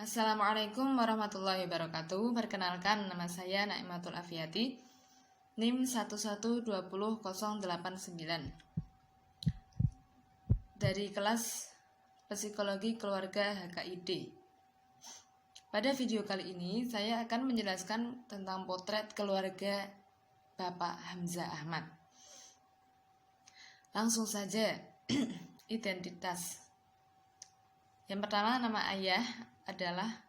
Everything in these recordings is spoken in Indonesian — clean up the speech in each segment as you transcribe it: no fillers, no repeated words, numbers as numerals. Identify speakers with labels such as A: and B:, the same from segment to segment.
A: Assalamualaikum warahmatullahi wabarakatuh. Perkenalkan, nama saya Naimatul Afiyati, NIM 1120089 dari kelas Psikologi Keluarga HKID. Pada video kali ini saya akan menjelaskan tentang potret keluarga Bapak Hamzah Ahmad. Langsung saja. Identitas. Yang pertama, nama ayah adalah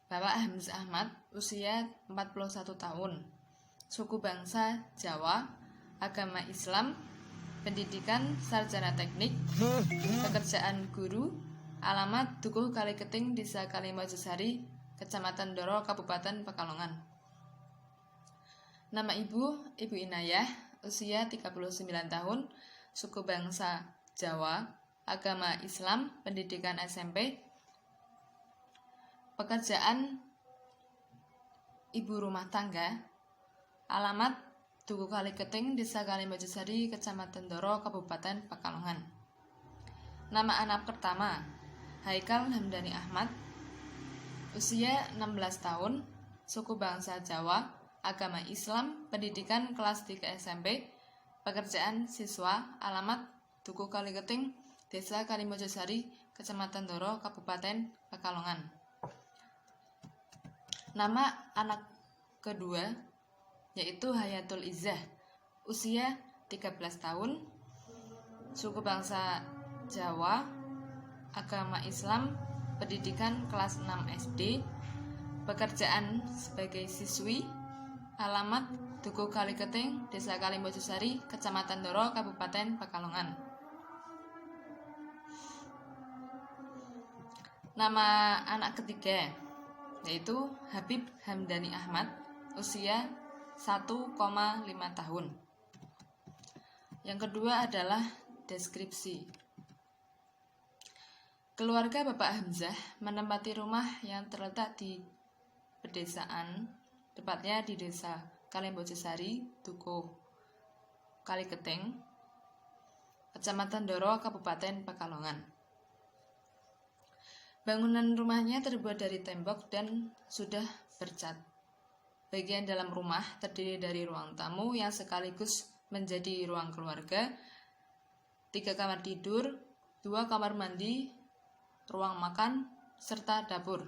A: Bapak Hamzah Ahmad, usia 41 tahun, suku bangsa Jawa, agama Islam, pendidikan sarjana teknik, pekerjaan guru, alamat Dukuh Kaliketing, Desa Kalimojosari, Kecamatan Doro, Kabupaten Pekalongan. Nama Ibu Inayah, usia 39 tahun, suku bangsa Jawa, agama Islam, pendidikan SMP, pekerjaan ibu rumah tangga, alamat Dukuh Kaliketing, Desa Kalimojosari, Kecamatan Doro, Kabupaten Pekalongan. Nama anak pertama, Haikal Hamdani Ahmad, usia 16 tahun, suku bangsa Jawa, agama Islam, pendidikan kelas 3 SMP, pekerjaan siswa, alamat Dukuh Kaliketing, Desa Kalimojosari, Kecamatan Doro, Kabupaten Pekalongan. Nama anak kedua yaitu Hayatul Izzah, usia 13 tahun, suku bangsa Jawa, agama Islam, pendidikan kelas 6 SD, pekerjaan sebagai siswi, alamat Dukuh Kaliketing, Desa Kalimojosari, Kecamatan Doro, Kabupaten Pekalongan. Nama anak ketiga yaitu Habib Hamdani Ahmad, usia 1,5 tahun. Yang kedua adalah deskripsi. Keluarga Bapak Hamzah menempati rumah yang terletak di pedesaan, tepatnya di Desa Kalimojosari, Dukuh Kaliketing, Kecamatan Doro, Kabupaten Pekalongan. Bangunan rumahnya terbuat dari tembok dan sudah bercat. Bagian dalam rumah terdiri dari ruang tamu yang sekaligus menjadi ruang keluarga, 3 kamar tidur, 2 kamar mandi, ruang makan, serta dapur.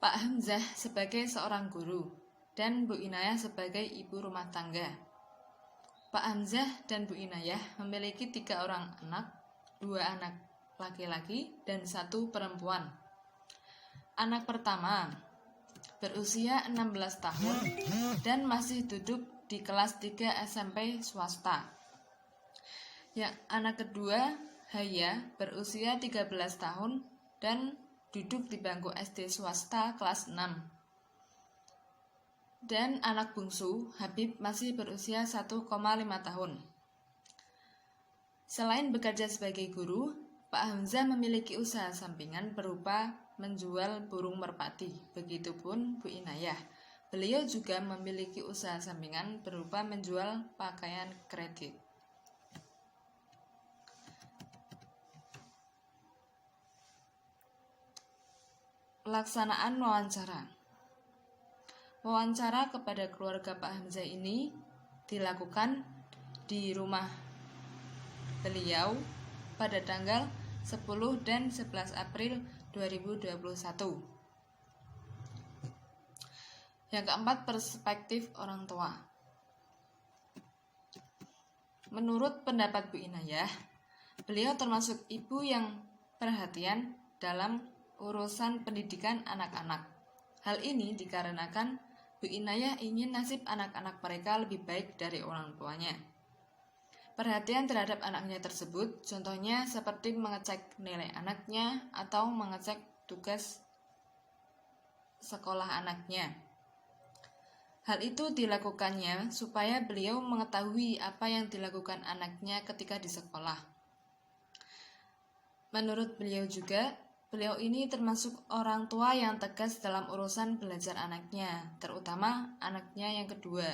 A: Pak Hamzah sebagai seorang guru dan Bu Inayah sebagai ibu rumah tangga. Pak Hamzah dan Bu Inayah memiliki 3 orang anak, 2 anak laki-laki dan 1 perempuan. Anak pertama berusia 16 tahun dan masih duduk di kelas 3 SMP swasta. Yang anak kedua, Haya, berusia 13 tahun dan duduk di bangku SD swasta kelas 6. Dan anak bungsu, Habib, masih berusia 1,5 tahun. Selain bekerja sebagai guru, Pak Hamzah memiliki usaha sampingan berupa menjual burung merpati. Begitupun Bu Inayah. Beliau juga memiliki usaha sampingan berupa menjual pakaian kredit. Pelaksanaan wawancara. Wawancara kepada keluarga Pak Hamzah ini dilakukan di rumah beliau pada tanggal 10 dan 11 April 2021. Yang keempat, perspektif orang tua. Menurut pendapat Bu Inayah, beliau termasuk ibu yang perhatian dalam urusan pendidikan anak-anak. Hal ini dikarenakan Bu Inayah ingin nasib anak-anak mereka lebih baik dari orang tuanya. Perhatian terhadap anaknya tersebut, contohnya seperti mengecek nilai anaknya atau mengecek tugas sekolah anaknya. Hal itu dilakukannya supaya beliau mengetahui apa yang dilakukan anaknya ketika di sekolah. Menurut beliau juga, beliau ini termasuk orang tua yang tegas dalam urusan belajar anaknya, terutama anaknya yang kedua,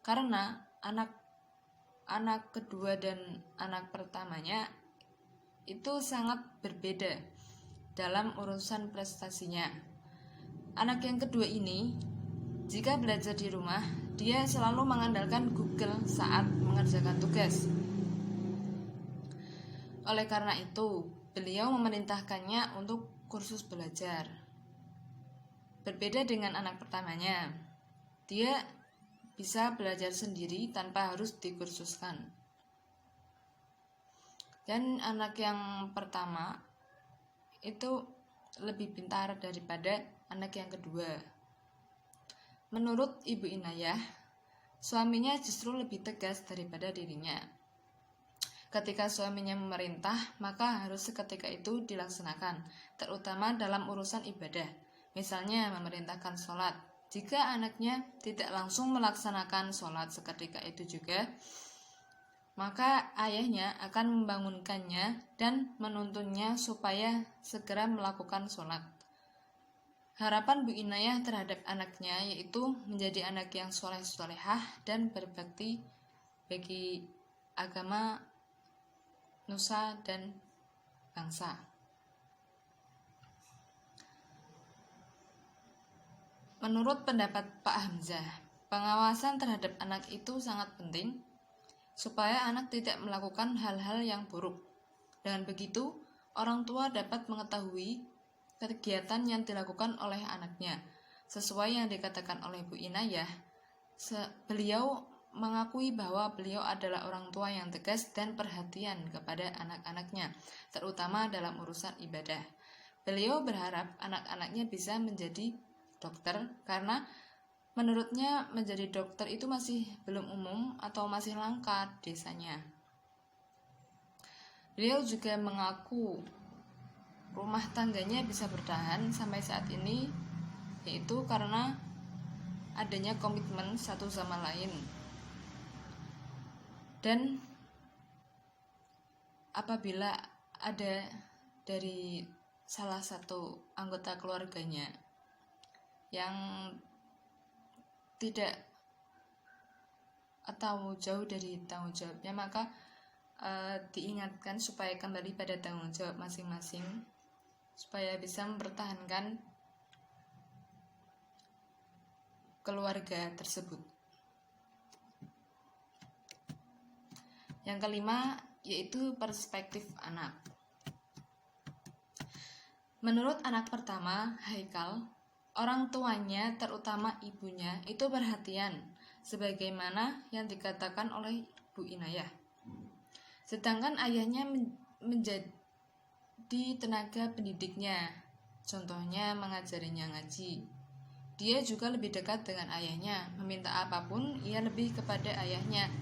A: karena anak kedua dan anak pertamanya itu sangat berbeda. dalam urusan prestasinya. Anak yang kedua ini, jika belajar di rumah, dia selalu mengandalkan Google saat mengerjakan tugas. Oleh karena itu, beliau memerintahkannya untuk kursus belajar. Berbeda dengan anak pertamanya, dia bisa belajar sendiri tanpa harus dikursuskan. Dan anak yang pertama itu lebih pintar daripada anak yang kedua. Menurut Ibu Inayah, suaminya justru lebih tegas daripada dirinya. Ketika suaminya memerintah, maka harus seketika itu dilaksanakan, terutama dalam urusan ibadah. Misalnya memerintahkan sholat. Jika anaknya tidak langsung melaksanakan sholat seketika itu juga, maka ayahnya akan membangunkannya dan menuntunnya supaya segera melakukan sholat. Harapan Bu Inayah terhadap anaknya yaitu menjadi anak yang soleh-solehah dan berbakti bagi agama, nusa, dan bangsa. Menurut pendapat Pak Hamzah, pengawasan terhadap anak itu sangat penting supaya anak tidak melakukan hal-hal yang buruk. Dengan begitu, orang tua dapat mengetahui kegiatan yang dilakukan oleh anaknya. Sesuai yang dikatakan oleh Bu Inayah, beliau mengakui bahwa beliau adalah orang tua yang tegas dan perhatian kepada anak-anaknya, terutama dalam urusan ibadah. Beliau berharap anak-anaknya bisa menjadi dokter karena menurutnya menjadi dokter itu masih belum umum atau masih langka desanya. Beliau juga mengaku rumah tangganya bisa bertahan sampai saat ini, yaitu karena adanya komitmen satu sama lain. Dan apabila ada dari salah satu anggota keluarganya yang tidak atau jauh dari tanggung jawabnya, maka diingatkan supaya kembali pada tanggung jawab masing-masing supaya bisa mempertahankan keluarga tersebut. Yang kelima yaitu perspektif anak. Menurut anak pertama, Haikal, orang tuanya terutama ibunya itu perhatian sebagaimana yang dikatakan oleh Bu Inayah. Sedangkan ayahnya menjadi tenaga pendidiknya, contohnya mengajarinya ngaji. Dia juga lebih dekat dengan ayahnya, meminta apapun ia lebih kepada ayahnya,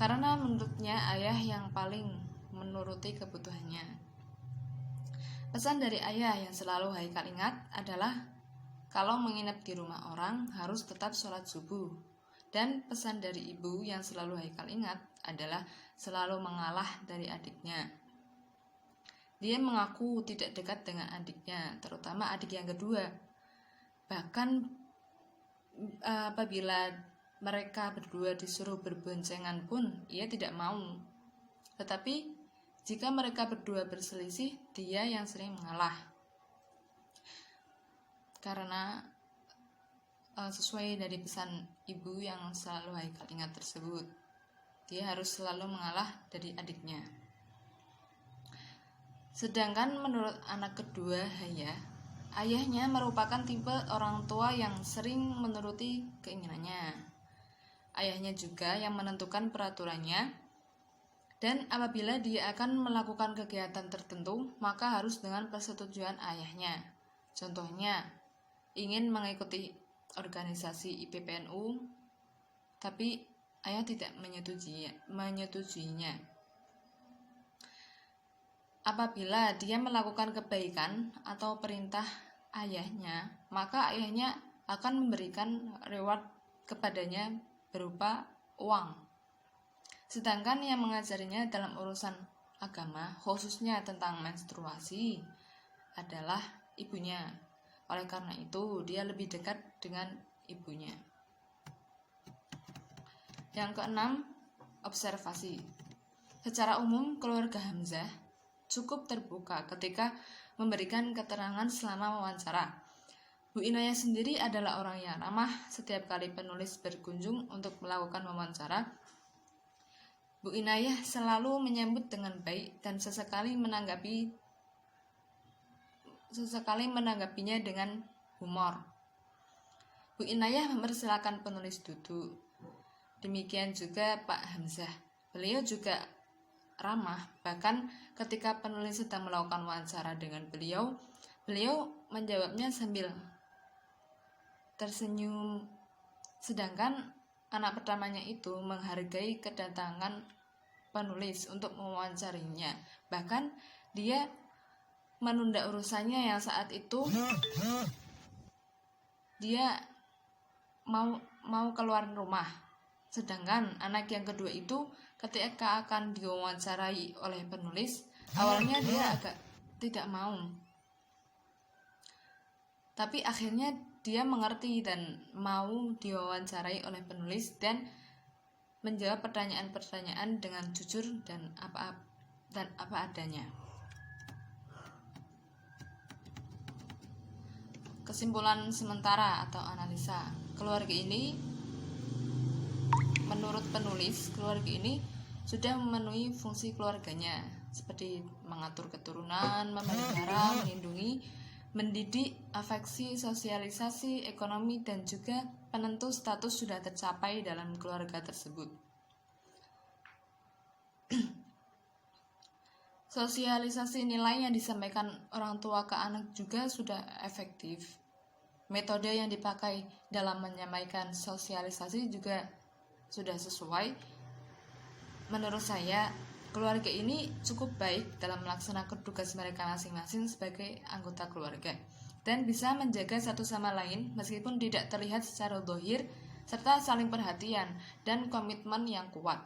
A: karena menurutnya ayah yang paling menuruti kebutuhannya. Pesan dari ayah yang selalu Haikal ingat adalah kalau menginap di rumah orang harus tetap sholat subuh. Dan pesan dari ibu yang selalu Haikal ingat adalah selalu mengalah dari adiknya. Dia mengaku tidak dekat dengan adiknya, terutama adik yang kedua. Bahkan apabila mereka berdua disuruh berboncengan pun ia tidak mau. Tetapi jika mereka berdua berselisih, dia yang sering mengalah. Karena sesuai dari pesan ibu yang selalu Haikal ingat tersebut, dia harus selalu mengalah dari adiknya. Sedangkan menurut anak kedua, Haya, ayahnya merupakan tipe orang tua yang sering menuruti keinginannya. Ayahnya juga yang menentukan peraturannya, dan apabila dia akan melakukan kegiatan tertentu, maka harus dengan persetujuan ayahnya. Contohnya, ingin mengikuti organisasi IPPNU, tapi ayah tidak menyetujui-nya. Apabila dia melakukan kebaikan atau perintah ayahnya, maka ayahnya akan memberikan reward kepadanya berupa uang. Sedangkan yang mengajarinya dalam urusan agama, khususnya tentang menstruasi, adalah ibunya. Oleh karena itu, dia lebih dekat dengan ibunya. Yang keenam, observasi. Secara umum, keluarga Hamzah cukup terbuka ketika memberikan keterangan selama wawancara. Bu Inayah sendiri adalah orang yang ramah. Setiap kali penulis berkunjung untuk melakukan wawancara, Bu Inayah selalu menyambut dengan baik dan sesekali menanggapinya dengan humor. Bu Inayah mempersilakan penulis duduk. Demikian juga Pak Hamzah. Beliau juga ramah, bahkan ketika penulis sedang melakukan wawancara dengan beliau menjawabnya sambil tersenyum. Sedangkan anak pertamanya itu menghargai kedatangan penulis untuk mewawancarinya. Bahkan dia menunda urusannya yang saat itu dia mau keluar rumah. Sedangkan anak yang kedua itu ketika akan diwawancarai oleh penulis, awalnya dia agak tidak mau. Tapi akhirnya dia mengerti dan mau diwawancarai oleh penulis dan menjawab pertanyaan-pertanyaan dengan jujur dan apa adanya. Kesimpulan sementara atau analisa, menurut penulis, keluarga ini sudah memenuhi fungsi keluarganya, seperti mengatur keturunan, memelihara, melindungi, mendidik, afeksi, sosialisasi, ekonomi, dan juga penentu status sudah tercapai dalam keluarga tersebut. Sosialisasi nilai yang disampaikan orang tua ke anak juga sudah efektif. Metode yang dipakai dalam menyampaikan sosialisasi juga sudah sesuai. Menurut saya, keluarga ini cukup baik dalam melaksanakan tugas mereka masing-masing sebagai anggota keluarga dan bisa menjaga satu sama lain meskipun tidak terlihat secara zahir, serta saling perhatian dan komitmen yang kuat,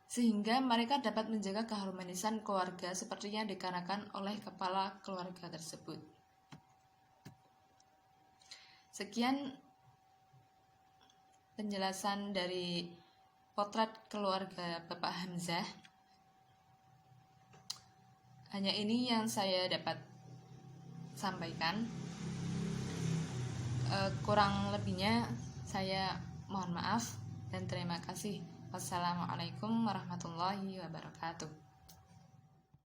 A: sehingga mereka dapat menjaga keharmonisan keluarga seperti yang dikarenakan oleh kepala keluarga tersebut. Sekian penjelasan dari potret keluarga Bapak Hamzah. Hanya ini yang saya dapat sampaikan. Kurang lebihnya saya mohon maaf dan terima kasih. Wassalamualaikum warahmatullahi wabarakatuh.